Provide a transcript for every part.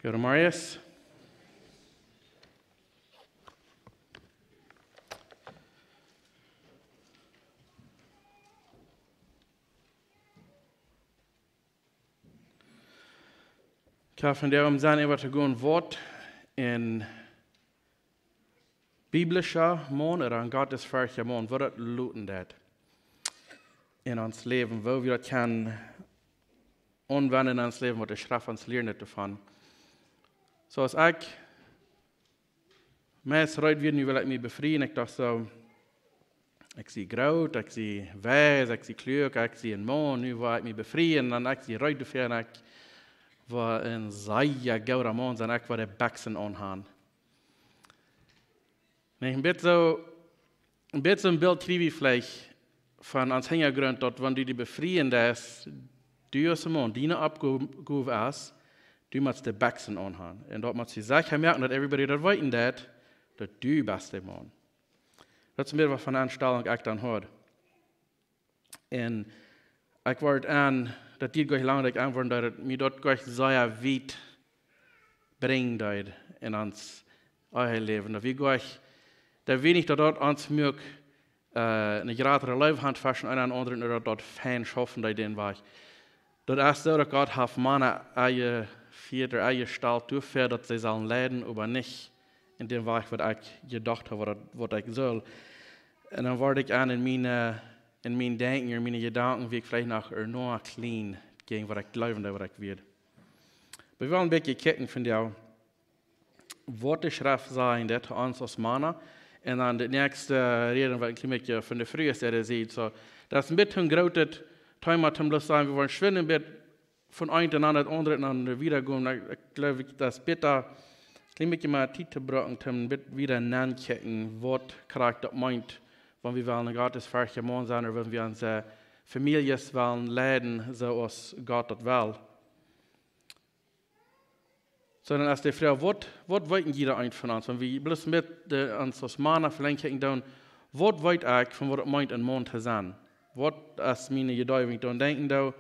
Go to Marius. Ik ga van daarom zijn wat er gewoon wordt in Biblische Maun oder in Gottesferchtje Maun, wat het looten dat in ons leven, wo wir das kan anwenden in ons leven, wat de Schrift ons leert ervan. Zoals ik meest ruid weer, nu wil ik me bevrijen. Ik dacht zo, ik zie groot, ik zie wijs, ik zie kleur, ik zie een Maun, nu wil ik me bevrijen. En ik zie ruid ervoor en ik wil een zeige gouden Maun zijn, ik wil de beksen aangaan. Nee, een beetje een beeld krijg je vielleicht van ons Hintergrund, dat wanneer die bevrijen is, du als een Maun, die opgave is, du musst de beksen aangaan. En dat moet je zeggen, merken dat everybody dat weten dat du best de Maun. Dat is meer wat van aanstelling ik dan hoor. En ik word aan, dat die gleich lang dat ik aanword, dat het mij dat gleich zeer weit brengt in ons eigen leven. Dat we gleich, dat we niet dat ons mög een grotere leefhand vaschen en een andere dat fijn schaffen dat den weg. Dat is zo dat God heeft mannen eigen vierder eigen stal toegevoerd dat ze zullen leiden, aber niet in dem weg wat ik gedacht heb, wat ik zal. En dan word ik aan in mijn denken, in mijn gedanken, wie ik vielleicht nog nog klein tegen wat ik geloof en wat ik weet. We willen een beetje kijken van jou, wat de Schrift zijn dat ons als mannen. En dan de nächste reden, wat ik een beetje van de vroege ziet. So, dat is een beetje een grote thema, om te zeggen, we willen schwinnen een beetje van een naar het andere en dan weer gaan. Ik geloof dat is beter, een beetje maar tijd te gebruiken, om weer nakijken, wat krijgt dat meint, wanneer we een Gottesferchtje Maun zijn, of wanneer we onze families willen leiden, zoals God dat wil. Sondern als die Frau, wat weten jeder eind van ons? Want we bloß met ons als mannen verlenken doen, wat weet ik van wat het meint een Maun te zijn? Wat is mijn gedachte, ik dan denken,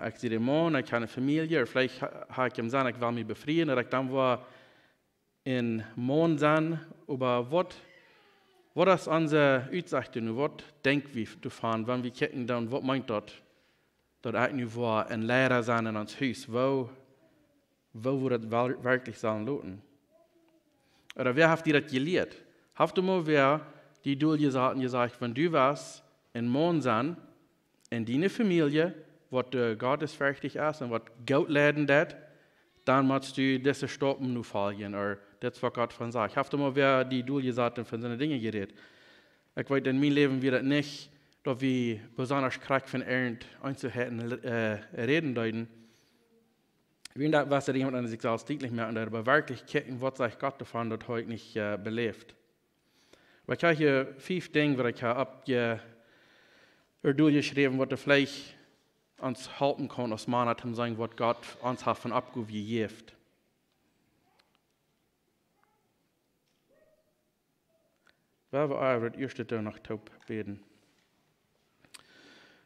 ik zie de Maun, ik heb een familie, of vielleicht ga ik hem zeggen, ik wil me bevrijen, dat ik dan wel in Maun zijn, aber wat is onze uitzicht nu? Wat denken we ervan, wanneer we kijken dan, wat meint dat? Dat ik nu wel een leraar zijn in ons huis, wo wir das wirklich sollen loten. Oder wer hat dir das gelehrt? Habt du mal wer die du gesagt, wenn du was in Maun sein, in deine Familie, was gottesfertig ist und was Gott leiden dat, dann musst du diese stoppen nu folgen, oder das was Gott von sagt. Habt du mal wer die du gesagt und von seinen Dingen geredet? Ich weiß, in meinem Leben wird es nicht, dass wir besonders krank von irgend Einzelheiten reden deuten. Wie das, was jemand an sich selbst deutlich merken, aber wirklich gucken, was sagt Gott davon, das heute nicht belebt. Aber ich habe hier 5 Dinge, die ich habe durchgeschrieben, was vielleicht uns helfen kann, als Mann, um zu sagen, was Gott uns hat von abgegeben. Wer wir das erste Tag noch taub beten.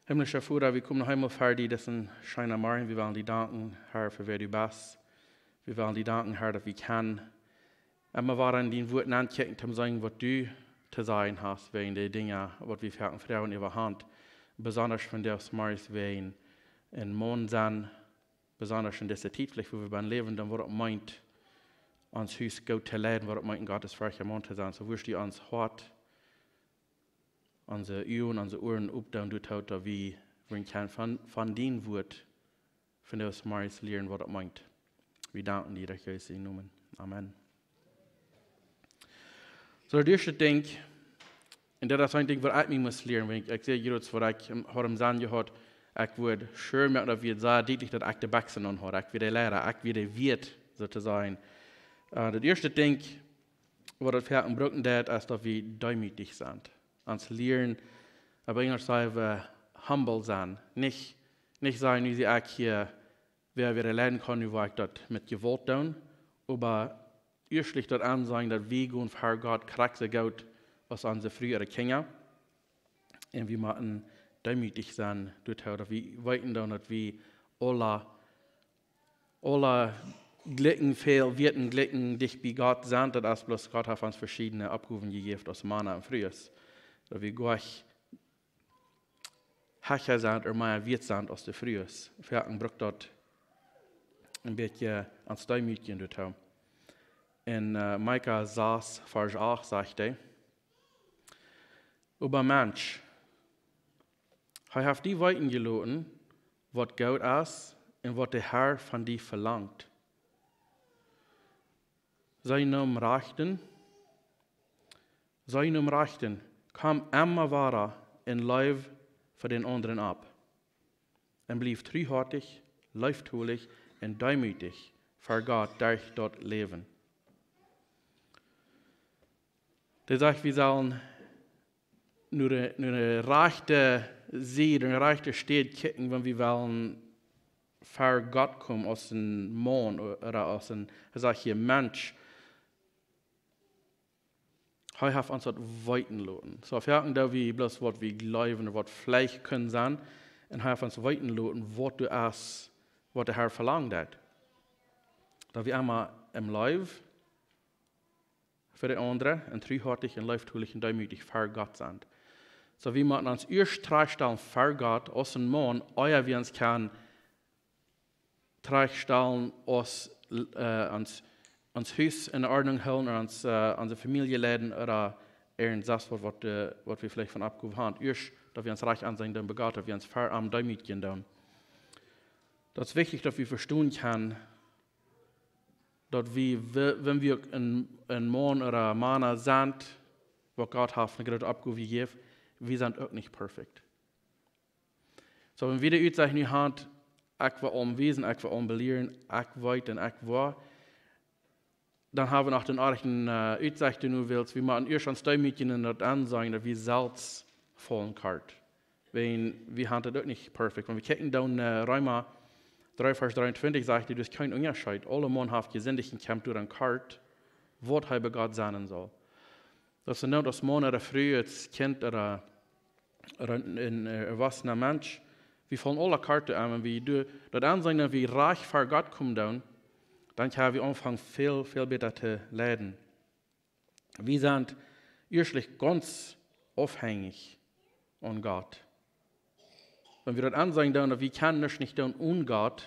Himmlischer Vater, wir kommen noch einmal vor dir, das ein scheiner Morgen. Wir wollen dir danken, Herr, für wer du bist. Wir wollen dir danken, Herr, dass wir können. Und wir wollen den Worten anklicken, um zu sagen, was du zu sagen hast, wegen der Dinge, was wir für Frauen in der Hand. Besonders von der Morgens wegen in Maun sein, besonders in dieser Zeit, wo wir beim Leben, dann was es meint, uns Haus gut zu leiden, was es meint, in Gottesferchtje Maun zu sein. So wirst du uns hart, unsere Augen, unsere Ohren aufdauen, du taut, dass wir von dem Wort, von der Morgens lernen, was es meint. Wir danken dir, dass Jesus in Namen. Amen. So, das erste Ding, und das ist ein Ding, was ich mir muss lernen, wenn ich sehe, jetzt, was ich heute im Sand gehört, ich würde schön merken, dass wir sehr deutlich, dass ich die Baxen anhöre, ich werde Lehrer, ich werde Wirt, sozusagen. Das erste Ding, was das Verhalten brauchen, ist, dass wir demütig sind. Uns lernen, aber Englisch sagen wir humble sein. Nicht sagen, wie ich hier, wer wir lernen können, wie ich das mit Gewalt tun, aber erstlich das ansagen, dass wir gehen für Gott kraxe Gott als unsere frühere Kinder. Und wir müssen demütig sein, dass wir weiten, dass wir alle Glicken viel Wirten glicken dich bei Gott sind, dass bloß Gott hat uns verschiedene Abrufen gegeben, aus Mana und Frühes. Da wir gleich Hacher sind oder mehr Wirt sind aus der Frühes. Fertig braucht dort ein bisschen ans Däumütchen dort haben. In Micah 6, Vers 8 sagt er, über Mensch, er hat die Weiten gelassen, was gut ist und was der Herr von dir verlangt. Sei nun Rechten, komm immer weiter in Leib für den anderen ab. Und blieb treuhartig, leiftulich und demütig für Gott durch dort leben. Das sagt, wir sollen nur eine rechte Seite, eine rechte Stadt kicken, wenn wir wollen für Gott kommen aus dem Maun oder aus einem, Mensch. Er hat uns das weiten lassen. So, wir da wie bloß was wir glauben oder was vielleicht können sein, und er hat uns weiten lassen, was der Herr verlangt hat. Da wir einmal im Leib für die anderen und treuhartig und leiftulich und demütig für Gott sind. So wie man uns erst tragstellen für Gott aus dem Mond, euer wie uns kann tragstellen aus uns Haus in Ordnung halten oder unsere Familie leiden oder irgendwas, was wir vielleicht von abgehoben haben. Erst, dass wir uns reich ansehen, dann begabt, dass wir uns fair am Däumütchen tun. Das ist wichtig, dass wir verstehen können, dass wir, wenn wir ein Mann oder ein Mann sind, wo Gott hat eine große Abgabe gegeben, wir sind auch nicht perfekt. So, wenn wir die Auszeichnung haben, ich will umwesen, ich will umbelehren, ich weiß und ich war, dann haben wir noch den artigen Auszeichnung, wie man erst ans Däumütchen in das Ansehen, dass wir Salz fallen können. Wir haben das auch nicht perfekt. Wenn wir gucken, dann Römer 3, Vers 23 sagt, du hast keinen Unterschied. Alle Mann haben gesündigt und kommt durch ein Kart, was er bei Gott sein soll. Das ist nicht das Mann oder früh als Kind oder ein erwachsener Mensch. Wir fallen alle Karten an, wenn wir das ansehen, dass wir reich vor Gott kommen, dann können wir anfangen, viel, viel besser zu leiden. Wir sind erstlich ganz abhängig von Gott. Wenn wir das ansehen, dass wir können nicht tun ohne Gott,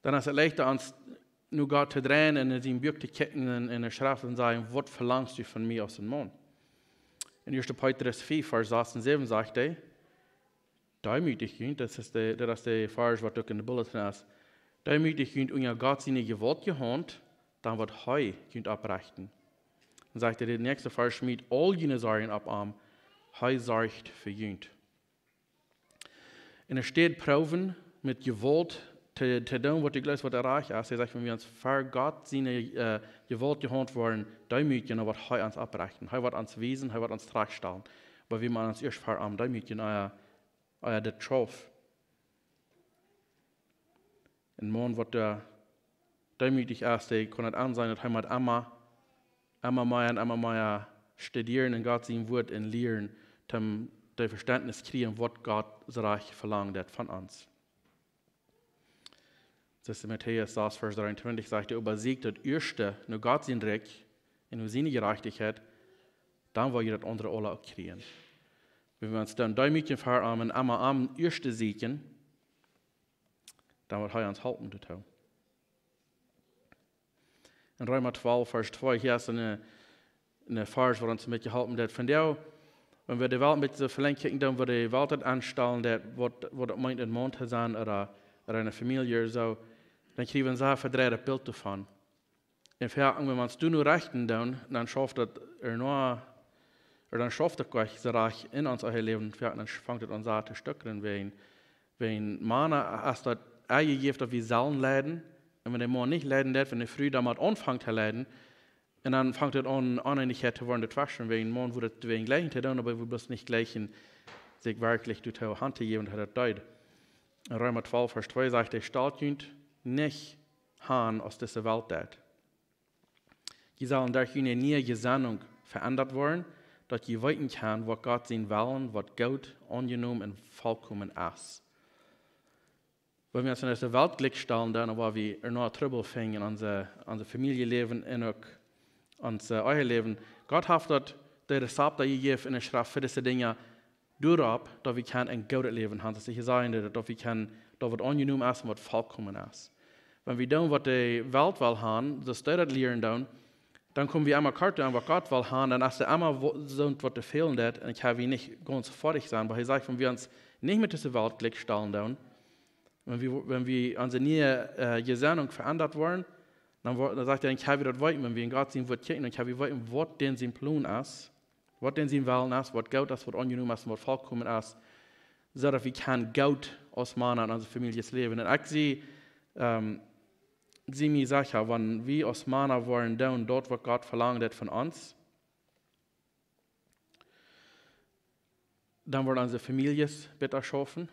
dann ist es leichter, uns nur Gott zu drehen und in seinem Buch zu kicken in der Schrift und sagen, was verlangst du von mir aus dem Mond? In 1. Petrus 4, Vers 6 und 7 sagt er, demütig, das ist der Vers, was du in der Bulletin hast, demütig und Gott seine Gewalt gehand, dann wird er abrichten. Dann sagt er, der nächste Vers schmied all jene Sorgen ab am, er sorgt für jünd. Und er steht Proben mit Gewalt zu tun, was die Gleis was erreicht ist. Er sagt, wenn wir uns für Gott seine Gewalt gehand worden, demütig, dann wird er uns abrichten. Er wird uns Wesen, er wird uns tragstellen. Aber wie man uns erst für am demütig, euer der Trof. Ein Mann, was der demütig ist, der kann nicht ansehen, dass er mit immer mehr studieren und Gott sein Wort und lehren, um das Verständnis kriegen, was Gott so reich verlangt hat von uns. Das ist Matthäus 6, Vers 23, sagt er, übersiegt das Erste, nur Gott sein Recht und nur seine Gerechtigkeit, dann will ihr das andere alle auch kriegen. Wenn wir uns dann demütig verarmen, immer am Erste siegen, dann wird er uns halten. In Römer 12, Vers 2, hier ist eine Vers, wo uns mitgehalten wird. Von der, wenn wir die Welt mit so verlenken, dann wird die Welt anstellen, was meint ein Mann zu sein oder eine Familie oder so, dann kriegen wir ein sehr verdrehtes Bild davon. Und wenn wir uns nur rechten, dann schafft das dann schafft das gleich so reich in uns Leben, dann fängt es uns an zu stücken, wenn Mann erst das eingegeben, dass wir sollen leiden, und wenn der Mann nicht leiden wird, wenn der früh damit anfängt zu leiden, und dann fängt es an, Uneinigkeit zu werden, wenn ein Mann würde es gleich tun, aber wir bloß nicht gleich sich wirklich durch die Hand zu geben, und hat das in Römer 12, Vers 2 sagt, der Staat nicht haben aus dieser Welt dat. Die sollen durch eine neue Gesinnung verändert werden, dass die weiten kann, was Gott sein wollen, was gut, angenommen und vollkommen ist. Weil wir uns in deze Welt Glück stellen, dann, waar wir noch Trouble fingen, unser Familienleben und auch unser eigen Leben. Gott hat dort der Rezept gegeben in der Schrift für diese Dinge durchab, dass wir ein gutes Leben haben. Das ist sagen, dass wir da was angenommen ist und was vollkommen ist. Wenn wir tun, was die Welt will haben, das das lernen, dann kommen wir einmal kort an, was Gott will haben, dann ist einmal so, was der fehlen wird, und ich kann nicht ganz fertig sein, weil er sagt, wenn wir uns nicht mit dieser Welt Glück stellen, wenn wir unsere neue Gesinnung verändert worden, dann sagt er, ich habe das weiter, wenn wir in Gott sehen, was kicken, ich habe weiter, was denn sein Plan ist, was denn sein Willen ist, was gut ist, was angenommen ist, was vollkommen ist, so dass wir Gott aus Mann in unserer Familie leben. Und ich sehe mir sicher, wenn wir aus Mann wollen, dann dort, was Gott verlangt hat von uns, dann wollen unsere Familien besser schaffen.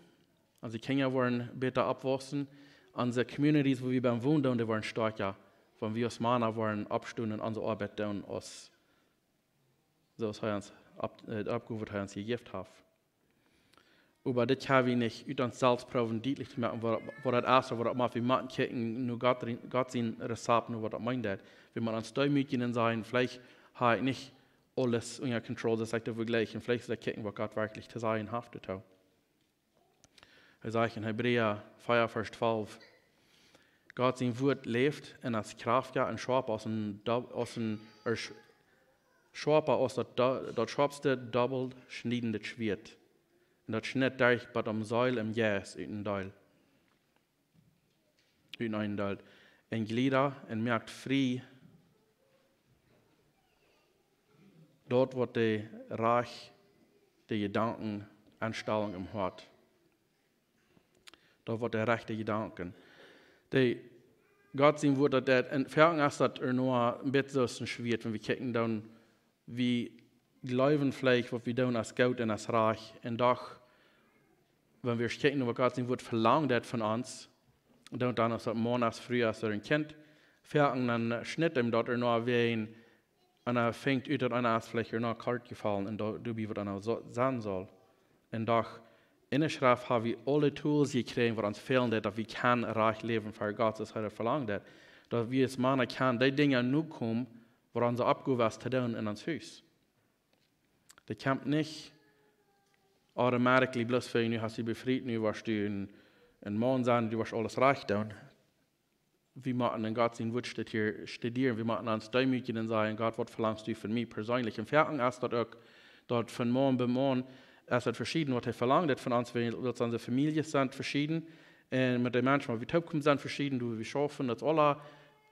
Unsere Kinder wollen besser abwachsen. Unsere Communities, wo wir beim Wohnen, die wollen stärker. Wenn wir als Männer wollen abstehen und unsere Arbeit tun, als so als er uns abgeholt hat, uns gegeben hat. Aber das kann wir nicht über uns selbst probieren, deutlich zu machen, was das ist, was das macht. Wir machen kicken, nur Gott sein Rezept, nur was das meint. Wir machen uns Däumchen sein, vielleicht habe ich nicht alles unter Kontrolle, das sagt er gleich, und vielleicht ist das kicken, was Gott wirklich zu sein hat. Er sagt in Hebräer 4, Vers 12, Gott sein Wort lebt und als Kraft ja und scharf aus dem das scharfste doppelt schneidende Schwert. Und das schnitt durch bei dem Seil im Jäs in einen Teil. In Glieder und merkt frei, dort wird die Reich, die Gedanken, Anstellung im Hort. Dort wird der rechte Gedanken. Gott sein Wort, dass entfernen ist, dass nur ein bisschen so schwierig, wenn wir gucken, dann wie glauben vielleicht, was wir tun als Gott und als Reich. Und doch, wenn wir gucken, was Gott sein Wort verlangt hat von uns, dann ist das morgen als früh als ein Kind, fertig, dann schnitt ihm dort nur wehen, und fängt ut dat einer vielleicht noch kalt gefallen und du bist, was einer sein soll. Und doch, in der Schrift haben wir alle Tools gekriegt, die uns fehlen, dass wir reich leben für Gott, das er verlangt hat. Dass wir als Männer die Dinge nur kommen, die uns abgewiesen zu tun in uns Haus. Das kommt nicht automatisch bloß für ihn, du hast dich befreit, du warst du ein Mann sein, du warst alles reich tun. Wir machen in Gott sein Wort studieren, wir machen uns Däumchen sagen, Gott, was verlangst du von mir persönlich? Im Ferien ist das auch dort von Mann bei Mann, es ist verschieden, was er verlangt hat von uns, weil unsere Familien sind verschieden, und mit den Menschen, wie wir sind verschieden, wir schaffen das alle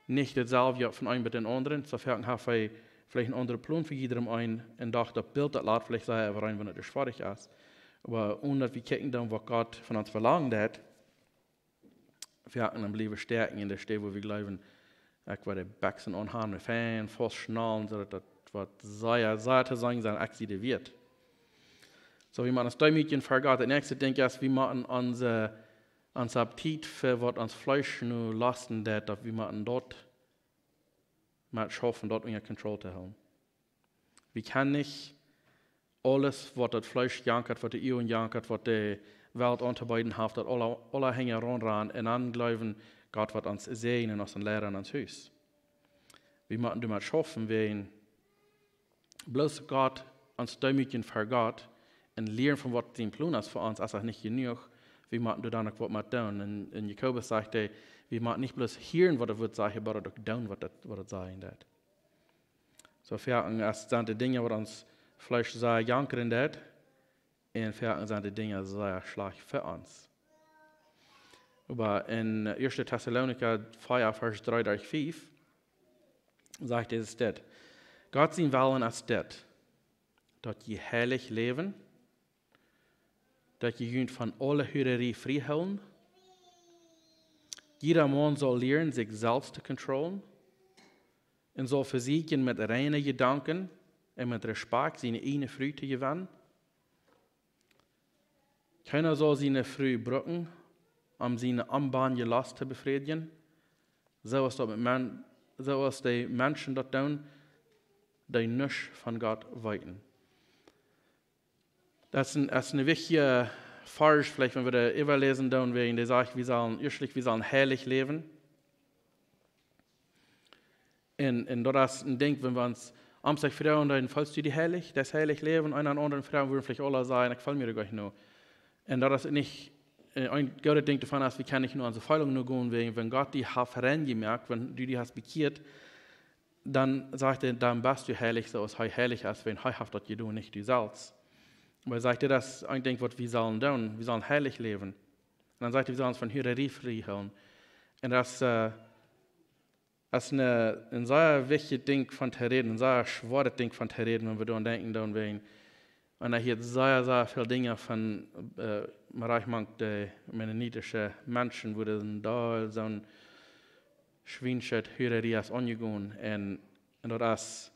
nicht dasselbe von einem mit den anderen, sofern haben wir vielleicht einen anderen Plan für jedem ein, und doch das Bild, das lässt vielleicht sein, aber rein, wenn es schwierig ist. Aber ohne dass wir gucken, dann, was Gott von uns verlangt hat, wir haben dann bleiben stärken in der Stelle, wo wir glauben, ich werde Baxen anhaben, Fan, fast schnallen, so dass das sehr zu sagen sein, ich wird. So, wir machen das Däumchen für Gott. Der nächste Ding ist, wir machen unser Appetit für was uns Fleisch nur lasten, dass wir machen dort mit schaffen, dort unter Kontrolle zu haben. Wir können nicht alles, was das Fleisch jankert, was die Ehe jankert, was die Welt unterbeiden hat, dass alle hängen ran und dann glauben, Gott wird uns sehen und uns lehren ans Haus. Wir machen damit schaffen, wenn bloß Gott uns Däumchen für Gott und lernen von was sein Plan ist für uns, ist auch nicht genug. Wir machen dann auch was mit tun. Und Jakobus sagt, wir machen nicht bloß hören, was er wird sagen, aber auch tun, was er sagen wird. Sofern es sind die Dinge, die uns vielleicht sehr jankern wird, und fertig sind die Dinge sehr schlecht für uns. Aber in 1. Thessaloniker 4, Vers 3 durch 5 sagt es das: Gott sein Willen ist das, dass ihr heilig leben, dass ihr von aller Hürerie freihalten. Jeder Mann soll lernen, sich selbst zu kontrollieren und soll versuchen, mit reinen Gedanken und mit Respekt seine eigene Freude zu gewinnen. Keiner soll seine Freude brücken, um seine anbahnende Last zu befriedigen. So ist die Menschen dort tun, die nicht von Gott weiten. Das ist eine wichtige falsch, vielleicht wenn wir da überlesen, dann wir in der Sache, wir sollen heilig leben. Und das ist ein Ding, wenn wir uns Amtstag Frauen, dann fällst du die heilig, das heilig leben, einer an anderen Frauen würden vielleicht alle sagen, ich gefällt mir gar nicht nur. Und das ist nicht ein gutes Ding davon, dass wir können nicht nur an so Feilung nur gehen, wenn Gott die hat herangemerkt, wenn du die hast bekehrt, dann sagt er, dann bist du heilig, so als heilig ist, wenn er hat das getan, nicht du selbst. Aber er sagt, das ist ein Ding, was wir sollen tun, wir sollen heilig leben. Und dann sagt er, wir sollen uns von Hürerie freihalten. Und das ist ein sehr wichtiges Ding von zu reden, ein sehr schweres Ding von zu reden, wenn wir daran denken, dann werden. Und er hat sehr, sehr viele Dinge von die mennonitischen Menschen, wo da so ein Schweinschat Hürerie ist angegangen. Und das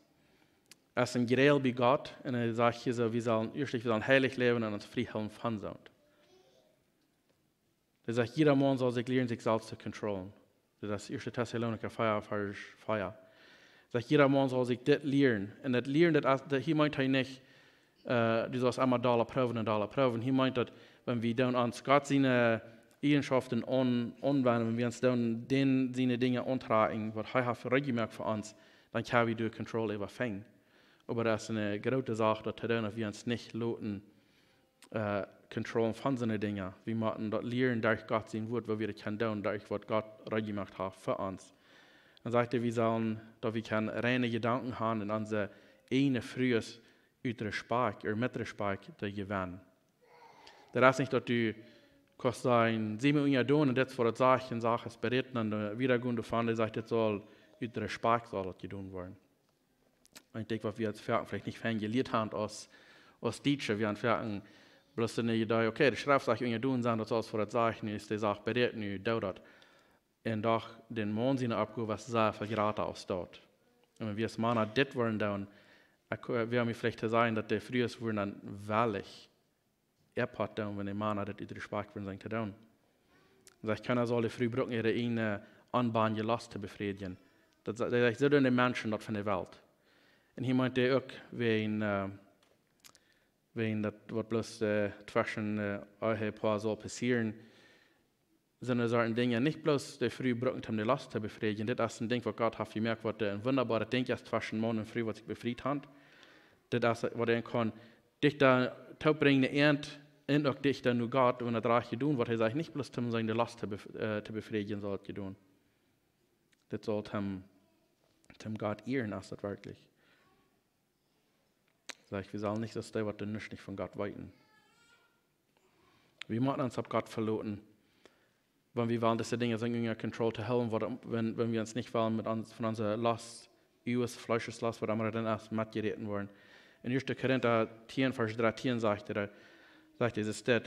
ist ein Gerät bei Gott. Und er sagt hier so, wir sollen heilig leben und uns freihalten von so. Er sagt, jeder Mann soll sich lernen, sich selbst zu kontrollieren. Das ist 1. Thessaloniker 4, Vers 4. Er sagt, jeder Mann soll sich das lernen. Und das Lernen, hier meint er nicht, du sollst einmal da prüfen. Hier meint er, wenn wir dann uns Gott seine Eigenschaften anwenden, wenn wir uns dann seine Dinge antragen, was er hat gemerkt für uns, dann können wir durch Kontrolle überfangen. Aber das ist eine große Sache, dass wir uns nicht lassen, Kontrollen von seinen Dingen. Wir müssen das lernen durch Gott sein Wort, was wir können tun, durch was Gott gemacht hat für uns. Dann sagt er, wir sollen, dass wir reine Gedanken haben in unser eine frühes utere Spark, mit der Spark, der gewinnen. Das ist nicht, dass du kannst sagen, 7 Uhr tun und das vor der Sache ist beritten und wieder gehen davon, der sagt, das soll utere Spark soll das getan werden. Ich denke, was wir jetzt vielleicht nicht verliert haben aus Deutsche, wir haben bloß dann die Idee, okay, die Schriftsache irgendwie tun, das soll vor der Sache, ist die Sache beritten, nicht dauert. Und doch den Mond seine Abgabe, was sehr viel gerade aus dort. Und wenn wir es machen, das wollen dann, wir haben vielleicht zu sagen, dass die früher wurden dann wahrlich erpat dann, wenn die Männer das über die Sprache werden, zu tun. Also ich kann also alle früh brauchen, ihre eigene Anbahn Last zu befriedigen. Das sind die Menschen dort von der Welt. Und hier meint er auch, wenn das wird bloß zwischen euch paar soll passieren, sind solche Dinge nicht bloß die früh brauchen, um die Last zu befriedigen. Das ist ein Ding, was Gott hat gemerkt, was ein wunderbares Ding ist zwischen Mann und Frau, was sich befriedigt hat. Das ist, was er kann, dich da bringen, und auch dich da nur Gott, wenn er das tun, was er sagt, nicht bloß um seine Last zu befriedigen soll, tun. Das soll Gott ehren, ist das wirklich. Sag ich, wir sollen nicht, dass der, was nicht von Gott weiten. Wir müssen uns auf Gott verloten, wenn wir wollen, dass die Dinge sind in der Kontrolle zu halten, wenn wir uns nicht wollen, von unserer Last, US Fleischeslast, was wir dann erst mitgereden wollen. In 1. Korinther 10, Vers 13 sagt er, es ist das,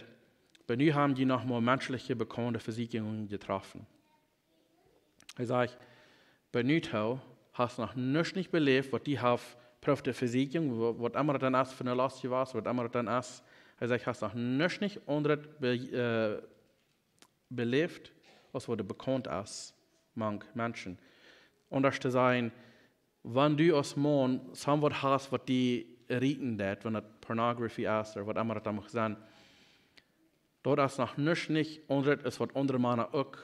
bei mir haben die nochmal menschliche bekannte Versicherungen getroffen. Er sagt, bei Lighthouse hast du noch nicht belebt, was die haben, Prüfte Versicherung, was immer dann erst für eine Last war, was immer dann erst, er sagt, hast noch nicht andere belebt, was wurde bekannt ist, manch Menschen. Und das zu sein, wenn du als Mann so was hast, was die riechen, wenn das Pornografie ist, oder was immer das muss sein, dort ist noch nicht andere, ist was andere Männer auch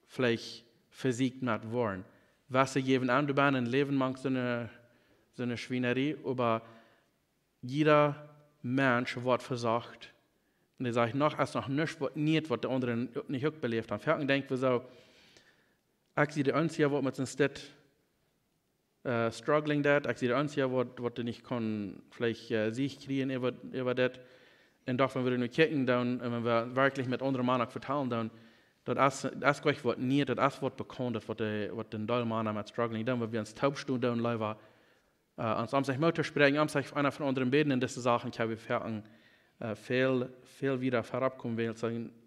vielleicht versiegt nicht wollen. Was sie geben an, du bist ein Leben lang so eine Schweinerei, aber jeder Mensch wird versagt. Und er sagt, noch ist noch nicht, was der andere nicht auch belebt hat. Fertig denkt wir so, ich sehe die Einzige, was mit uns das struggling dat, ich sehe die Einzige, was du nicht kann, vielleicht sich kriegen über das. Und doch, wenn wir nur kicken, dann, wenn wir wirklich mit anderen Männern verteilen, dann, das ist gleich was nicht, das ist was bekannt, was den Teil Männer mit struggling, dann, wenn wir uns taubstunden, dann leider, uns am sich Mutter sprechen, am sich einer von unseren Beten in diese Sachen, kann wir viel wieder herabkommen, weil ich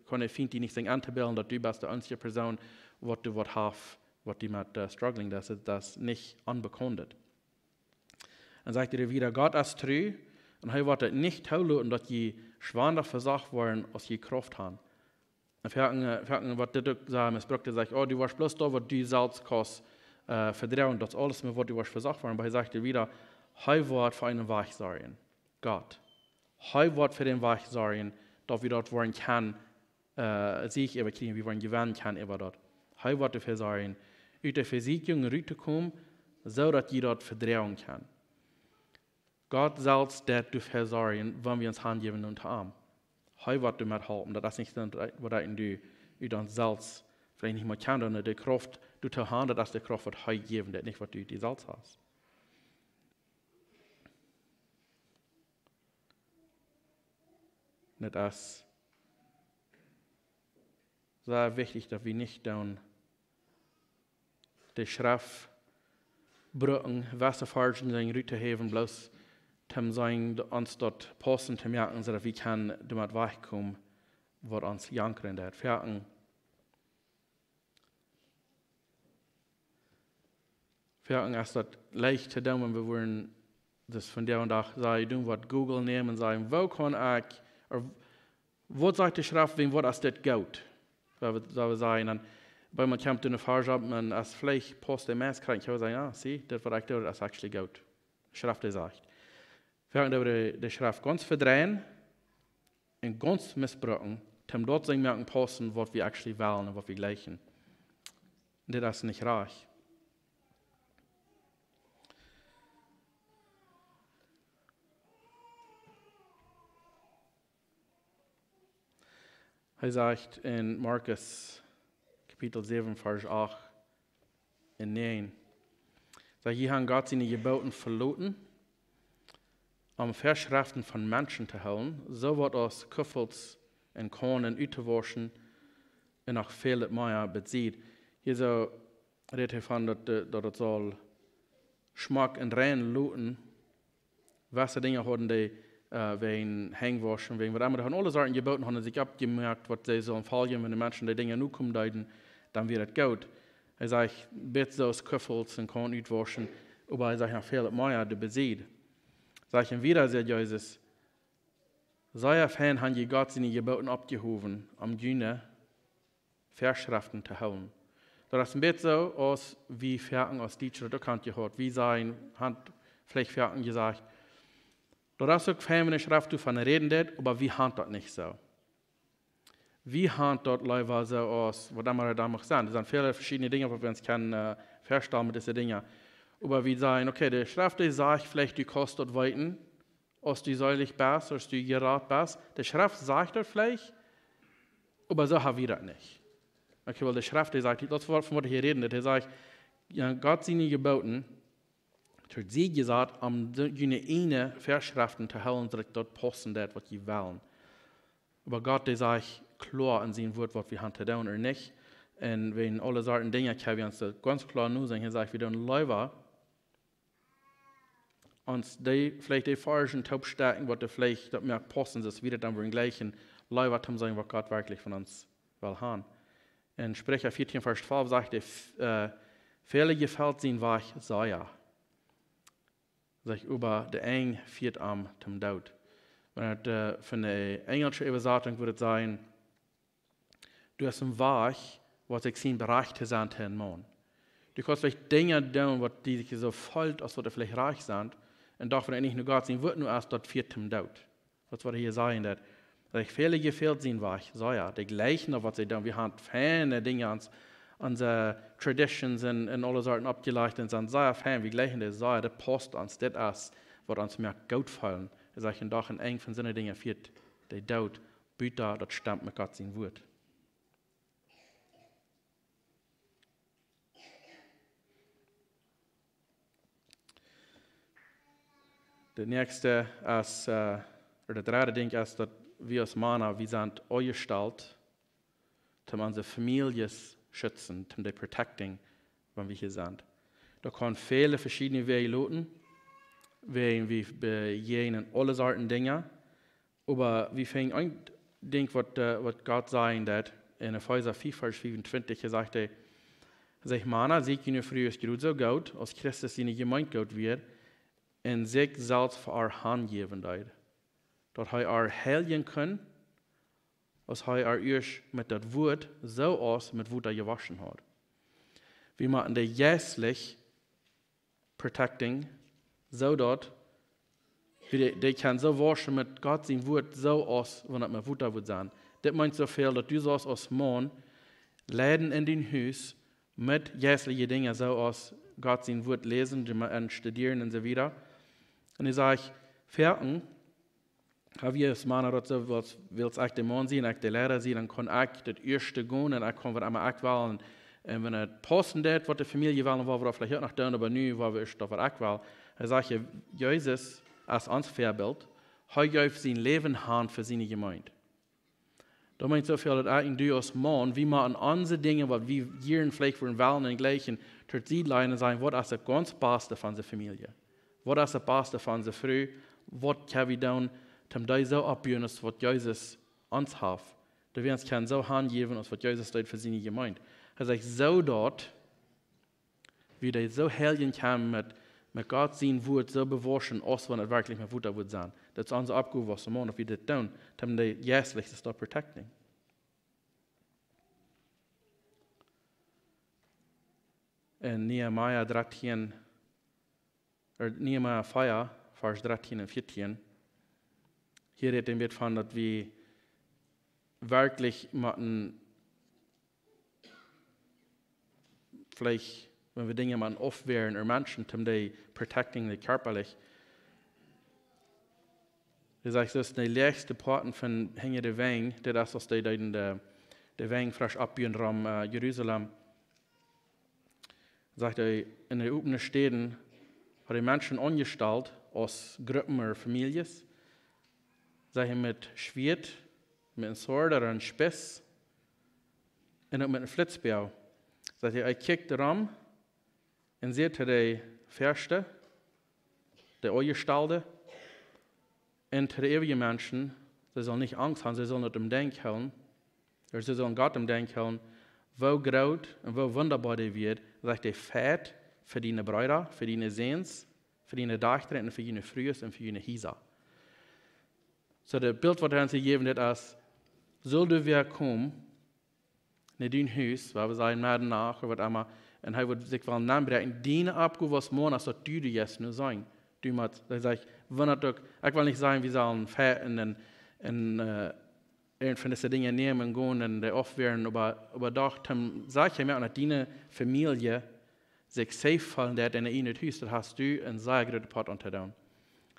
kann die nicht sagen, anzubilden, dass du bist die einzige Person, was du hast, was die mit struggling, das nicht unbekannt. Dann sagt er wieder, Gott ist treu, und er wird nicht taulen, dass die schwanger versagt worden, als die Kraft haben. Und fertig, was der sagt, es braucht sagt, oh, du warst bloß da, was du selbst kannst, verdrehen, das alles mit was du warst versagt worden. Aber er sagt wieder, er wird für einen Weg sorgen. Gott. Er wird für den Weg sorgen, dass wir dort wollen kann, sich überkriegen, wir wollen gewinnen kann über dort. Hij wordt dafür sorgen, uit de Versicherung rauszukommen, so dass je dort verdrehen kann. Gott selbst dat dafür sorgen, wenn wir uns hingeben und haben. Hij wird damit helfen, dass das nicht was du uit uns selbst vielleicht nicht mehr kann, sondern die Kraft, du zu haben, dass die Kraft wird Hij geben, das nicht, was du die selbst hast. Nicht das. Sehr wichtig, dass wir nicht dann die Schrift brücken, Wasserfargen sein Rüte haben, bloß zum sein, uns dort passen zu merken, so dass wir kann damit wegkommen, was uns jankern wird. Fertig ist das leicht zu tun, wenn wir wollen, das von der und da sagen, was Google nehmen und sagen, wo kann ich, oder was sagt die Schrift, wem was ist das gut? So wir sagen, dann, wenn man kommt in eine Farbe, man als vielleicht post der Mess kriegt, ich würde sagen, see, das was ich tue, das ist actually gut. Die Schrift sagt. Fertig über die Schrift ganz verdrehen und ganz missbrauchen, um dort zu merken, passen, was wir actually wollen und was wir gleichen. Und das ist nicht reich. Er sagt in Markus Kapitel 7, Vers 8 und 9, sagt, hier haben Gott seine Geboten verloren, um Verschriften von Menschen zu holen, so wird aus Küffels und Kornen auszuwaschen und auch viel mehr bezieht. Hier so redet er von, dass es soll Schmack und Rein looten, was Dinge haben, die wegen Hangwaschen, wegen was immer. Haben alle Sorten geboten, haben sich abgemerkt, was sie sollen fallen, wenn die Menschen die Dinge nur kommen, dann wird es gut. Er sagt, bitte so Küffels und Korn auswaschen, aber er sagt, noch viel mehr, die bezieht. Sagt ihm wieder, sagt Jesus, sei auf Hand, haben die Gott seine Geboten abgehoben, um jene Verschriften zu holen. Das ist ein bisschen so, als wie Ferken aus Deutschland gehört, wie sein, hat vielleicht Ferken gesagt, da ist auch keine Schrift davon reden, aber wie haben das nicht so? Wie haben das Leute so aus, was wir da machen? Es sind viele verschiedene Dinge, wo wir uns verstehen mit diesen Dingen. Aber wir sagen, okay, die Schrift sagt vielleicht, du kannst dort weiten, als du säulich bist, als du gerät bist. Die Schrift sagt das vielleicht, aber so haben wir das nicht. Okay, weil die Schrift sagt, das Wort, von was ich hier reden, der sagt, ja, Gott seine Geboten, hat sie gesagt, um eine Verschriften zu holen, dass dort passen, das, was sie wollen. Aber Gott, der sagt klar in seinem Wort, was wir haben zu tun oder nicht. Und wenn alle solchen Dinge können wir uns das ganz klar nur sagen, er sagt, wir tun Leute, uns die vielleicht die falschen Taub stärken, was vielleicht das mehr passen, dass wir dann den gleichen Leute zu sagen, was Gott wirklich von uns will haben. In Sprecher 14, Vers 12 sagt er, viele gefällt sein Weich Säuer. Sich über der Eng führt am zum Tod. Wenn von der englischen Übersetzung würde es sein, du hast ein Weich, was ich sehen bereicht zu sein in Maun. Du kannst vielleicht Dinge tun, die sich so voll, als würde vielleicht reich sind, und doch, wenn nicht nur Gott sein wird, nur erst dort führt zum Tod. Das würde hier sein, dass viele gefällt sein Weich, so ja, die gleichen, was sie tun. Wir haben viele Dinge unsere Traditions und alle Sorten abgeleitet und sind sehr fein, wie gleichen das sei, das passt uns, das ist, was uns mehr gut fallen. Es ist ein doch ein eng von seinen Dingen führt, der Tod, Büter, das stammt mit Gott sein Wort. Der nächste ist, oder der dritte Ding ist, dass wir als Männer, wir sind eingestellt, um unsere Familien schützen, um die Protecting, wenn wir hier sind. Da kann viele verschiedene Wege lauten, wie wir begegnen alle Sorten Dinge, aber wir fangen ein Ding, was Gott sagen hat, in Epheser 4, Vers 25, er sagte, sich Männer, sie können früher so gut, als Christus in die Gemeinde gut wird, und sich selbst für eure Hand geben wird. Dass er heilen kann, als er euch mit dem Wort so aus, mit Wut gewaschen hat. Wir machen das jährlich protecting, so dass Die kann so waschen mit Gott sein Wort so aus, wenn das mein Wutter wird sein. Das meint so viel, dass du sollst aus Maun Läden in den Haus mit jährlichen Dingen so aus Gott sein Wort lesen und studieren und so weiter. Und ich sage, Ferken, habe ich es Mann oder so, willst ich den Mann sehen, ich den Lehrer sehen, dann kann ich das erste gehen und ich kann einmal ich wählen. Und wenn er passen das, was die Familie wählen, war wir vielleicht auch noch tun, aber nu, war wir erst auf ich wählen. Er sagt, Jesus als uns Vorbild, hat auf sein Leben Hand für seine Gemeinde. Da meint so viel, dass ich du als Mann, wie man an unsere Dinge, was wir hier vielleicht für den Wellen und gleichen, dort sieht leiden sein, was ist das ganz Beste von der Familie? Was ist das Beste von der Frau? Was können wir tun, um das so abzubauen, was Jesus uns hat? Da wir uns so handgeben, als was Jesus tut für seine Gemeinde. Er sagt, so dort, wie der so helden kann mit Gott sein Wort so bewaschen, als wenn es wirklich mit Wutter wird sein. Das ist unsere Abgabe, was wir machen, ob wir das tun, um die jährlich zu protecten. In Nehemiah 13, Nehemiah 4, Vers 13 und 14, hier redet wir davon, dass wir wirklich machen, vielleicht, wenn wir Dinge mal aufwehren oder Menschen, um die protecting, die körperlich. Ich sage, das ist die letzte Porten von Hänge der Wein, das ist, was die der Wein frisch abbauen rum Jerusalem. Sagt er, in den offenen Städten hat die Menschen angestellt aus Gruppen oder Familien. Sagt er, mit Schwert, mit einem Sword oder einem Spiss und auch mit einem Flitzbau. Sagt er, kijkt rum und seht die Verste, die Angestellte, und die ewigen Menschen, sie sollen nicht Angst haben, sie sollen nicht im Denk halten, oder sie sollen Gott im Denk halten, wo groß und wo wunderbar die wird, sagt er, Fett für deine Brüder, für deine Sehns, für deine Töchter und für deine Frühes und für deine Hieser. So, das Bild, was er uns gegeben hat, ist, soll du wieder kommen, in dein Haus, weil wir sagen, nach nach, oder was immer, und er wird sich wel nambrechen, deine Abgabe, was man, als du die jetzt nur sein. Du musst, da sag ich, wenn ich will nicht sagen, wir sollen Fett in von diesen Dingen nehmen, gehen und aufwehren, aber doch, sag ich mir, dass deine Familie sich safe fallen, der in ihnen Haus, das hast du einen sehr großen Part unterdauern.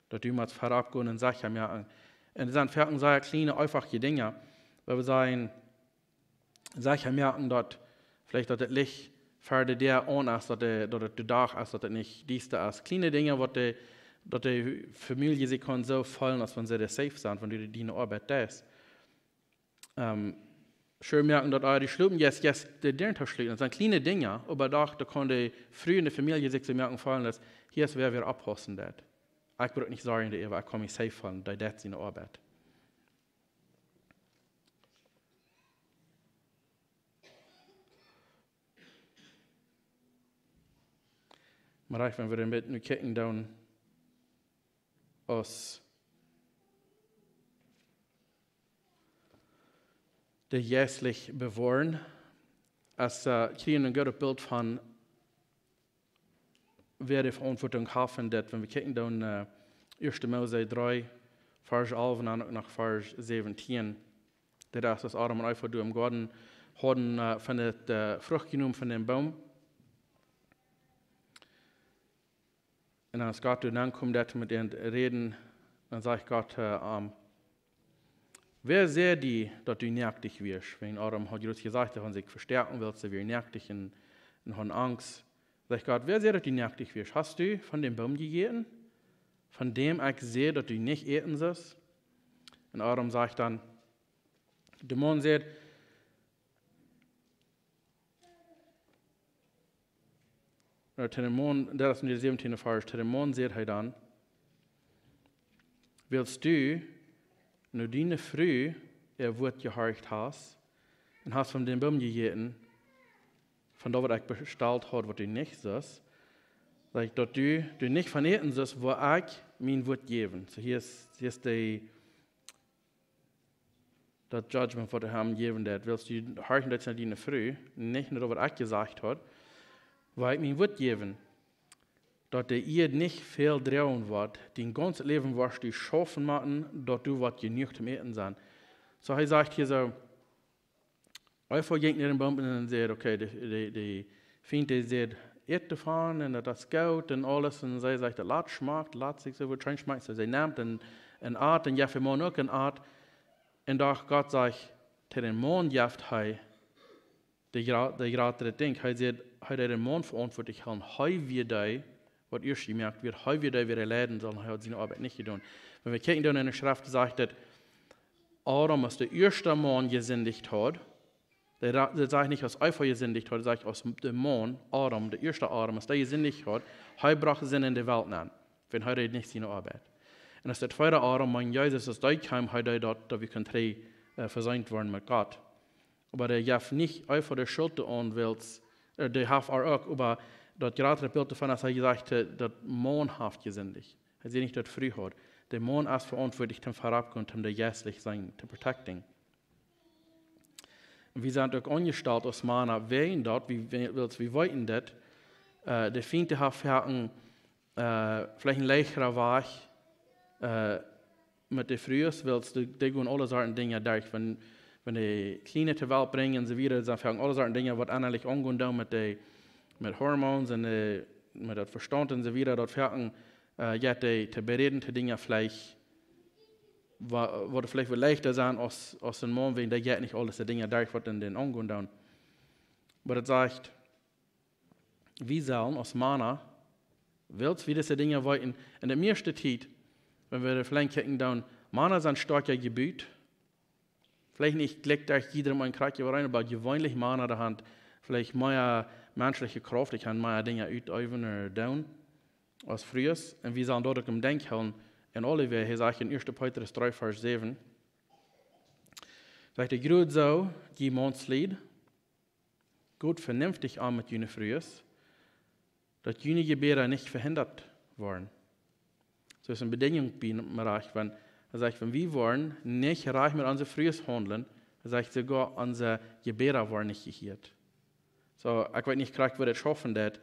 Dass du musst vorabgehen und sag ich mir, und das sind Ferken sehr kleine, einfache Dinge, weil wir sagen, sag ich mir, dass vielleicht das Licht für der an ist, dass das Dach ist, dass das nicht dies da ist. Kleine Dinge, dass die Familie sich kann so fallen, als wenn sie safe sind, wenn du deine Arbeit da ist. Schön merken, dass die Schluben jetzt die Dirntag schlugen. Das sind kleine Dinge, aber doch, da kann die früh in der Familie sich so merken fallen, dass hier ist, wer wir abpassen das. Ich brauche nicht sagen, ich kann mich safe fallen, da das seine Arbeit. Maar wenn wir ein bisschen kicken, dann aus der jährlich bewahren, als kriegen ein gutes Bild von, wer die Verantwortung haben, dass wenn wir kicken, dann 1. Mose 3, Vers 11 und nach Vers 17, das ist das Adam und Eva, du im Garten, haben von der Frucht genommen von dem Baum. Und als Gott dann kommt, mit ihnen reden, dann sagt Gott, wer seht die, dass du nackt wirst? Wenn Adam hat Jesus gesagt, dass er sich verstärken will, so wie nackt und hat Angst. Sagt Gott, wer seht, dass du nackt wirst? Hast du von dem Baum gegessen? Von dem ich sehe, dass du nicht essen sollst? Und Adam sagt dann, der Mann sagt, das ist in der 17. Vers, der Mann sagt er dann, willst du nur deine Früh Wort gehorcht hast und hast von dem Baum gegessen, von da, was ich bestellt habe, was du nicht sollst, dass du nicht von essen sollst, wo ich mein Wort geben. So hier ist das Judgment, was wir haben gegeben, das willst du horchen, dass deine Früh, nicht nur, was ich gesagt habe, weil ich mein Wort geben. dass der ihr nicht viel drehen wird, dein ganzes Leben wirst du schaffen machen, dass du was genug zum Eten sein. So er sagt hier so, einfach geht in den Baum und sagt, okay, die Fiende sagt, eten fahren und das ist gut und alles, und sie sagt, das schmeckt, das sich so wahrscheinlich schmeckt, so sie nimmt eine Art und jaffe man auch eine Art, und doch Gott sagt, der den Mond jaft der gerade denkt, er sagt, er den Mond verantwortlich haben, er wird da, was ihr schon merkt, wird er wieder leiden sollen, er hat seine Arbeit nicht getan. Wenn wir gucken in der Schrift, sagt dass Adam aus der erste Mann gesündigt hat, der sagt nicht aus Eifer gesündigt hat, der sagt aus dem Mann, Adam, der erste Adam, aus der gesündigt hat, er brachte Sinn in die Welt an, wenn er nicht seine Arbeit. Und als der zweite Adam, mein Jesus, als der kam, er dort, dass wir können versöhnt werden mit Gott. Aber der jaft nicht einfach der Schuld an willst, der hat auch, aber das gerade Bild davon, als er gesagt hat, dass Mann haft gesündigt. Er sieht nicht, dass früh hat. Der Mann ist verantwortlich zum Verabgehen, zum der jährlich sein, zu protecting. Wir sind auch angestellt als Männer, wen dort, wie wollten das, der Fiende hat vielleicht ein leichterer Weg, mit den Frühs, willst du, die gehen alle solchen Dinge durch, wenn die Kleine zur Welt bringen und so weiter, dann fangen alle solchen Dinge, was eigentlich angehen mit Hormonen und mit dem Verstand und so weiter, dort fangen die zu bereden, die Dinge vielleicht, was vielleicht leichter sein als ein Mann, wenn der geht nicht alles die Dinge durch, was in den angehen dann. Aber das sagt, wir sollen als Männer, willst wie diese Dinge wollten, in der ersten Zeit, wenn wir vielleicht gucken, dann, Männer sind starker Gebiet. Vielleicht nicht gleich durch jedem ein Charakter rein, aber gewöhnlich Männer der Hand, vielleicht mehr menschliche Kraft, ich kann mehr Dinge ausüben oder down als früher. Und wir sollen dort im Denken, in alle Wege, hier sagt in 1. Petrus 3, Vers 7, sagt er, gut so, die Mondslied, gut vernünftig an mit jene Frühs, dass jene Gebäre nicht verhindert werden. So ist eine Bedingung bei Reich, wenn wir wollen nicht reich mit unserem Frühes handeln, sagt sogar unsere Gebäre waren nicht gehört. So, ich weiß nicht, wie wir das schaffen, das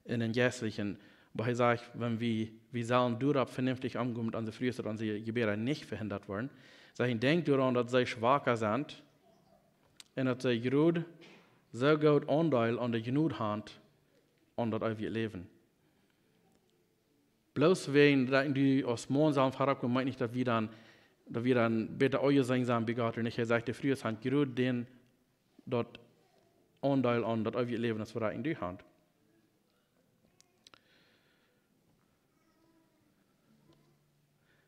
in den Geistlichen, aber er sagt, wenn wir sollen durchaus vernünftig umgehen mit unseren Frühes, dass unsere Gebäre nicht verhindert werden, sagt ich, denkt daran, dass sie schwacher sind und dass sie gerade so gut Anteil an der Genug haben, an das ewige Leben. Bloß wenn du aus Mond herabkommst, meint nicht, dass wir dann besser euer sein sollen, wie Gott nicht. Er sagt, der früher sind gerade den dort Anteil an das ewige Leben, das wir in die Hand.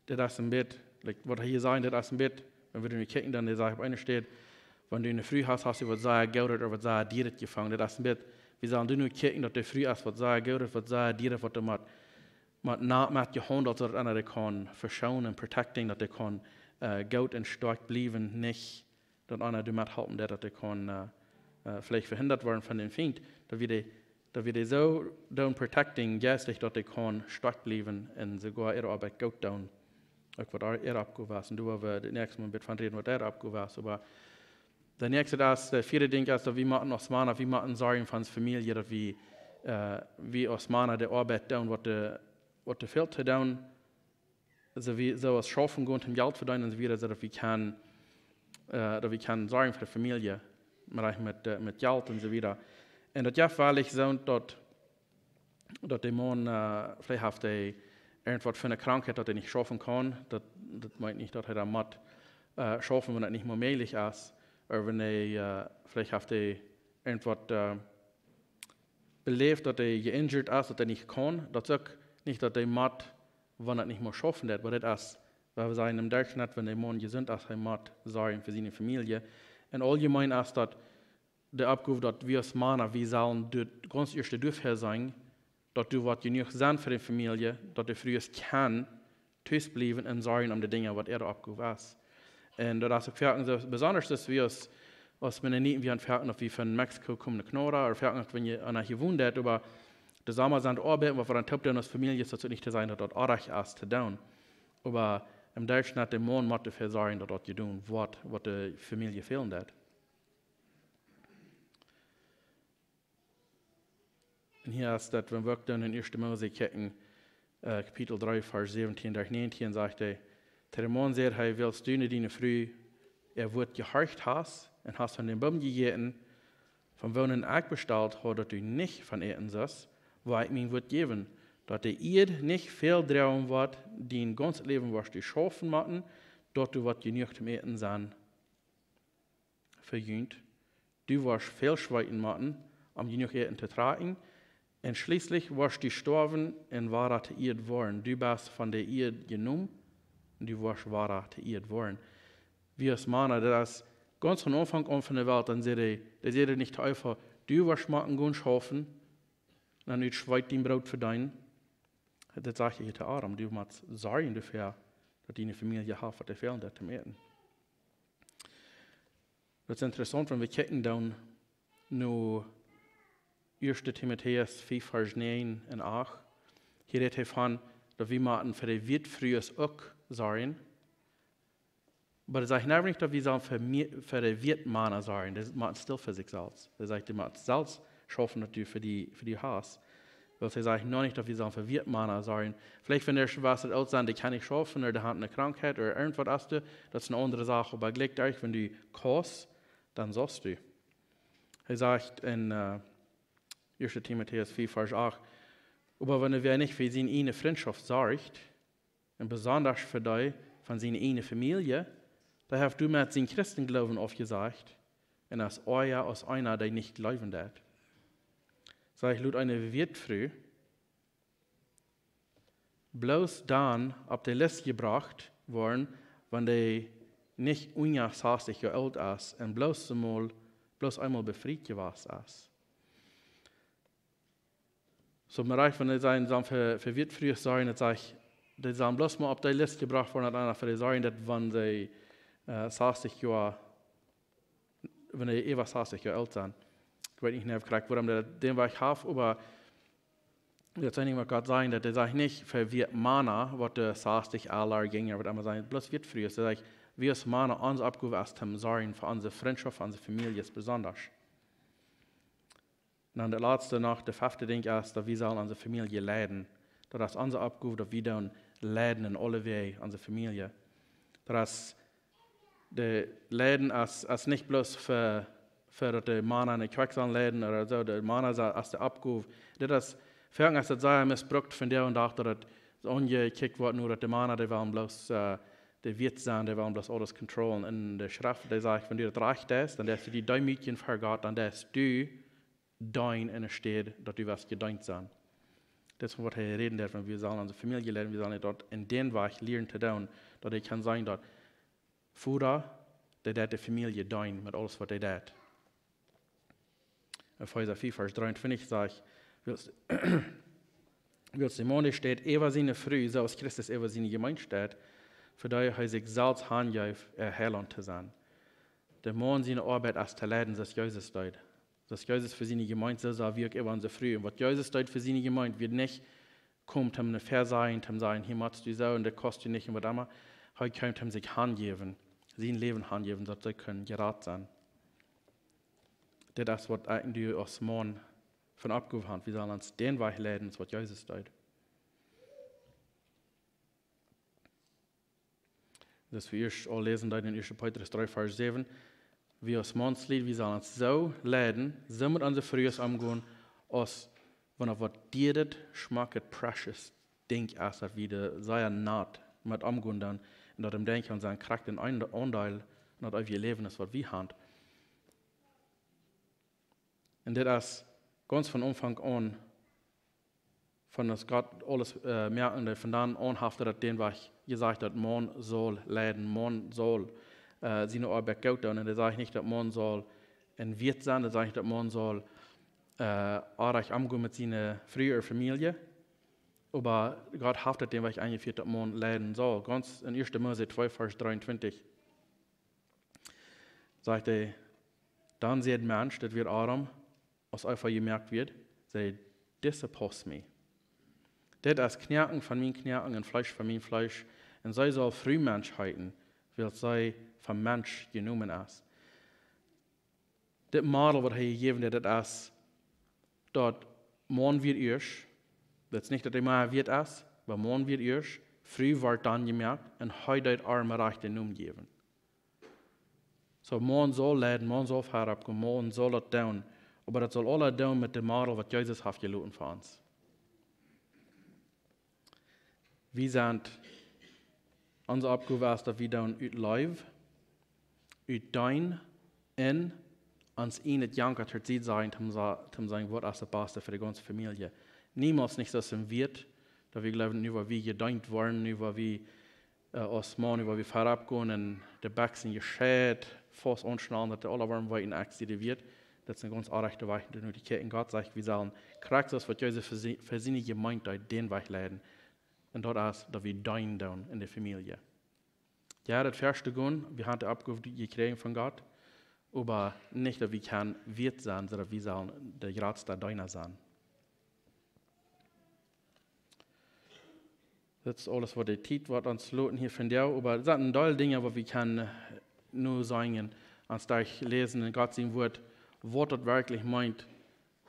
Das ist ein Bett, was er hier sagt, das ist ein Bett, wenn wir nicht kicken, dann der sagt, auf einer steht, wenn du eine Früh hast, hast du was sehr gaudet oder was sehr direkt gefangen. Das ist ein Bett, wir sollen nur kicken, dass der Früh ist, was sehr gaudet, was sehr direkt, was du mit gehandelt, dass einer kann verschauen und protecting, dass der kann gut und stark bleiben, nicht, dass einer du mithalten, dass der kann vielleicht verhindert werden von dem Feind, dass wir die so down protecting, geistlich, dass der kann stark bleiben und sogar ihre Arbeit gut down. Auch was abgewaschen, du wirst das nächste Mal ein bisschen von reden, was abgewaschen, aber der nächste, der vierte Ding ist, dass wir machen als Männer, wir machen Sorgen von der Familie, dass wir als Männer die Arbeit tun, was der fehlt zu tun, also wir so als schaffen gehen, um Geld verdienen und so weiter, dass wir können sorgen für die Familie, mit Geld und so weiter. Und das ja, weil ich so, dass der Mann vielleicht hat irgendwas für eine Krankheit, dass er nicht schaffen kann, das meint nicht, dass er da macht schaffen, wenn das nicht mehr möglich ist, oder wenn er vielleicht hat er irgendwas belebt, dass er geinjured ist, dass er nicht kann, das ist nicht, dass er macht, wenn er nicht mehr schaffen wird, aber das ist, weil wir sagen im Durchschnitt, wenn der Mann gesund ist, er macht sorgen für seine Familie. Und allgemein ist das der Abgabe, dass wir als Männer, wir sollen ganz erste dürfen sein, dass du was genug sind für die Familie, dass du früher kann, tüß bleiben und sorgen die Dinge, was Abgabe ist. Und das ist auch besonders, dass wir als Mennoniten, wir haben dass wir von Mexiko kommen nach Kanada, oder wenn ihr an hier wohnt, aber der Sommer sind Arbeit, was wir dann tun als Familie, ist das nicht zu sein, dass dort Arach ist, zu tun. Aber im Durchschnitt, der Mann muss dafür sorgen, dass dort tun, was die Familie fehlen hat. Und hier ist das, wenn wir dann in 1. Mose gucken, Kapitel 3, Vers 17 durch 19, sagt er, der Mann sagt, willst du nicht deine Früh, wird gehorcht hast und hast von dem Baum gegessen, von wo ein Eck bestellt hat, dass du nicht von eten sollst, wo ich mir wird geben, dass der Erd nicht viel trauen wird, dein ganzes Leben wirst du schaffen machen, dass du was genug zum Eten sein verjüngt. Du wirst viel Schweiten machen, um genug Eten zu tragen, und schließlich wirst du sterben und wahrer zu Erd worden. Du bist von der Erd genommen und du wirst wahrer zu Erd worden. Wie es meinen, das ganz von Anfang an von der Welt, dann seht ihr nicht einfach, du wirst machen, gut schaffen, dann nicht schweit dein Brot verdienen. Das sage ich dir auch, du musst sorgen dafür, dass deine Familie hat, was dir fehlt, das zu eten. Das ist interessant, wenn wir gucken dann nur 1. Timotheus 4, Vers 9 und 8. Hier redet er von, dass wir machen für die Wirt frühes auch sorgen. Aber das sagt nicht, dass wir sagen, für die Wirt Männer sorgen. Das macht still für sich selbst. Das sagt, die macht selbst schaffen, dass du für die hast. Weil sie sagen noch nicht, dass wir sagen, für Wirt Männer sorgen. Vielleicht, wenn der was alt sein, die kann nicht schaffen, oder der hat eine Krankheit, oder irgendwas hast du, das ist eine andere Sache. Aber gleich euch, wenn du kommst, dann sagst du. Er sagt in 1. Timotheus 4, Vers 8, aber wenn er nicht für seine eine Freundschaft sorgt, und besonders für die von seiner eine Familie, dann hast du mit seinem Christenglauben aufgesagt, und als euer, als einer, der nicht glauben wird. Sag ich, laut eine wird früh, bloß dann auf die Liste gebracht worden, wenn die nicht ungefähr 60 Jahre alt ist und bloß einmal befreit gewesen ist. So im Bereich, wenn die sagen, für wird früh sein, die sagen bloß mal auf die Liste gebracht worden, einer für die sagen, dass wenn sie 60 Jahre, wenn die über 60 Jahre alt sind. Ich weiß nicht, warum den war ich habe, aber jetzt soll ich mal Gott sagen, dass er nicht für wir Männer, was der 60 aller ging, aber immer sagen, bloß wird früher. So sage ich, wir als Männer uns abgewässt haben, sorgen für unsere Freundschaft, für unsere Familie besonders. Und dann der letzte noch, der 5. Ding ist, dass wir sollen unsere Familie leiden. Das ist unsere Aufgabe, dass wir dann leiden in alle Wege, unsere Familie. Das der Leiden ist nicht bloß für die Männer in der Kirche leiden oder so, die Männer als der Abgabe. Das ist, für uns das sei missbraucht von der und auch, dass es angekickt wird, nur dass die Männer, die wollen bloß, die Wirt sein, die wollen bloß alles kontrollieren. In der Schrift, die sagt, wenn du das recht hast, dann hast du die dein Mädchen für Gott, dann hast du dein in der Steht, dass du was gedient sein. Das ist, was wir reden, wenn wir sollen unsere Familie lernen, wir sollen dort in den Weg lernen zu tun, dass ich kann sagen, dass Vater, der die Familie dient mit alles, was er tut. Epheser 4, Vers 23 sagt, willst du Monde steht, ewa seine Früh, so als Christus ewa seine Gemeinde steht, für die er sich selbst handjäft, Heiland zu sein. Der Mann seine Arbeit als zu leiden, das Jesus tut. Das Jesus für seine Gemeinde, so wirkt ewa unsere Früh. Und was Jesus tut für seine Gemeinde, wird nicht kommt, um eine Versein, um sagen, hier machst du so und das kostet dir nicht und was immer. Heute kommt, um sich handgeben, sein Leben handgeben, dass sie können gerat sein. Das ist, was eigentlich als Mann von Abgabe haben. Wir sollen uns den Weg leiden, was Jesus tut. Das wir erst all lesen, in 1. Petrus 3, Vers 7. Wir als Mannslied, wir sollen uns so leiden, so mit unser Frühes umgehen, als wenn auf was dir das schmeckt, precious Ding ist, dass wir sehr naht mit umgehen dann, und dass im Denken und sagen, kriegt den Anteil, und dass wir leben, ist, was wir haben. Und das ist ganz von Anfang an, von das Gott alles merken, von dann an haftet er den, was gesagt hat, man soll leiden, man soll seine Arbeit gut tun. Und das sage ich nicht, dass man soll ein Wirt sein, das sage ich, dass man soll artig umgehen mit seiner früheren Familie. Aber Gott haftet den, was ich eingeführt habe, dass man leiden soll. Ganz in 1. Mose 2, Vers 23 sagt er, dann sieht Mensch, das wird arm, als einfach gemerkt wird, sei, das passt mir. Das ist Knacken von meinen Knacken und Fleisch von meinem Fleisch. Und sei soll Frühmensch heiten, weil sei vom Mensch genommen ist. Das Model, was er gegeben hat, das ist, dort morgen wird erst, das ist nicht, dass immer wird es, aber morgen wird erst, früh wird dann gemerkt, und heute hat arme Rechte umgeben. So, morgen soll leiden, morgen soll herabkommen, morgen soll das tun, aber das soll alles tun mit dem Model, was Jesus hat gelassen für uns. Wir sind, unsere Aufgabe ist, dass wir tun, uit live, uit dein, in, uns in das Janker zur Zeit sein, um sein Wort als das Beste für die ganze Familie. Niemals nicht so im Wirt, dass wir glauben, nur weil wir gedient worden, nur weil wir als Mann, nur weil wir herabgehen und der Backen gescheit, fast anschnallen, dass alle warm weiten akzide wird. Das ist eine ganz arrechte Weich, die nur die Kirche in Gott sagt, wir sollen krass das, was Jesus für seine Gemeinde den Weg leiden. Und dort ist, dass wir dein tun in der Familie. Ja, das erste gehen, wir haben die Abgabe gekriegt von Gott, aber nicht, dass wir kein Wirt sein, sondern wir sollen der Gradste deiner sein. Das ist alles, was der Titel wird uns loten hier von dir, aber das sind tolle Dinge, die wir können nur sagen, als da ich lesen in Gott sein Wort, was das wirklich meint,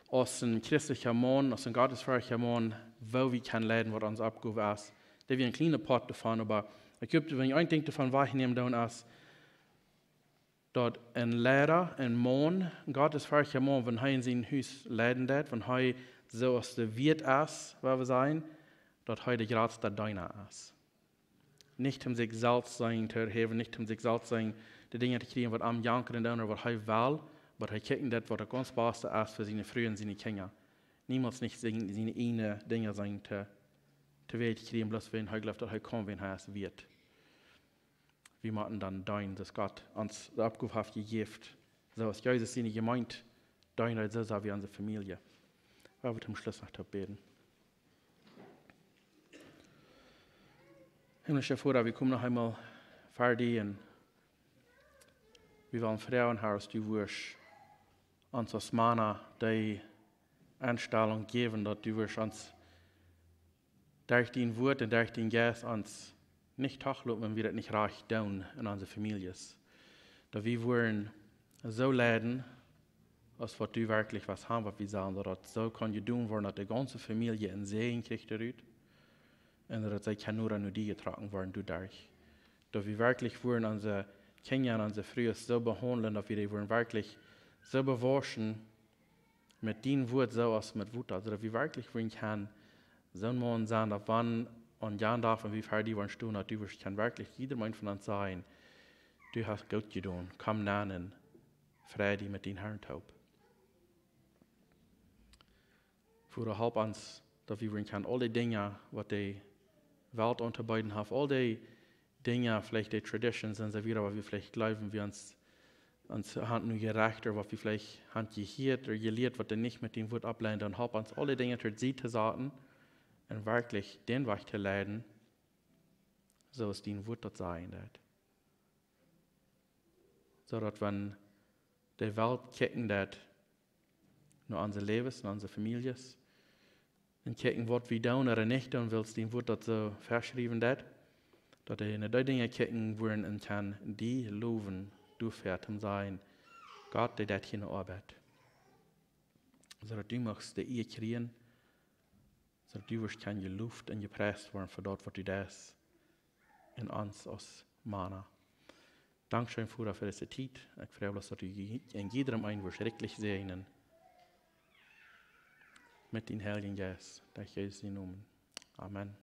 aus ein christlicher Mann, aus ein gottesferchtlicher Mann, wo wir können leiden, was uns Abgabe ist. Da wir ein kleiner Part davon, aber ich glaube, wenn ich ein Ding davon wahrnehmen, dann ist, dass ein Lehrer, ein Mann, ein gottesferchtlicher Mann, wenn er in seinem Haus leiden wird, wenn er so aus der Wirt ist, was wir sagen, dass er der Gradste deiner ist. Nicht um sich selbst sein zu erheben, nicht um sich selbst sein, die Dinge zu kriegen, was am Janker und dann, was er will, aber er kriegt das, was der ganz Beste ist für seine Frühe und seine Kinder. Niemals nicht seine eigenen Dinge sein zu Welt kriegen, bloß wenn er glaubt, dass er kommt, wenn er es wird. Wir machen dann dein, dass Gott uns die Abgabe hat gegeben. So als Jesus seine Gemeinde, dein, so sagen wir unsere Familie. Aber wir zum Schluss noch beten. Himmlischer Vater, wir kommen noch einmal fertig und wir wollen Frauen, Herr, dass du wirst uns als Männer die Einstellung geben, dass du wirst uns durch dein Wort und durch dein Geist uns nicht tacheln, wenn wir das nicht reich tun in unsere Familien. Dass wir wollen so leiden, als was du wirklich was haben, was wir sagen, dass so kann du tun werden, dass die ganze Familie in Segen kriegt und dass sie kann nur die getragen werden dadurch. Dass wir wirklich wollen unsere Kinder und unsere Frühe so behandeln, dass wir die wollen wirklich so bewaschen mit dem Wort so als mit Wut, also dass wir wirklich wollen können, so ein Mann sein, dass wann und Jan darf und wie fertig waren tun, dass du kann wirklich jeder Mann von uns sein, du hast gut getan, komm nahen, Freude mit den Herrn taub. Für help uns, dass wir können alle Dinge, was die Welt unterbeiden haben, all die Dinge, vielleicht die Traditions und so weiter, was wir vielleicht glauben, wir uns haben nur gerecht, oder was wir vielleicht haben gehört oder gelehrt, was dann nicht mit dem Wort ablehnen, dann help uns alle Dinge zu sie zu sagen und wirklich den Weg zu leiden, so es den Wort dort sein wird. So dass wenn die Welt kicken wird, nur unsere Lebens, nur unsere Familien, und kicken, was wir tun oder nicht tun, willst den Wort dort so verschrieben wird, dass die Dinge kicken wollen und kann die loben, durchfährt und sein, Gott, der das hier in der Arbeit. So dass du machst die Ehe kriegen, so dass du wirst keine Luft und gepresst werden für dort, was du das in uns als Männer. Dankeschön, Vater, für diese Zeit. Ich freue mich, dass du in jedem einen wirst schrecklich segnen. Mit den Heiligen Geist, durch Jesus in Namen. Amen.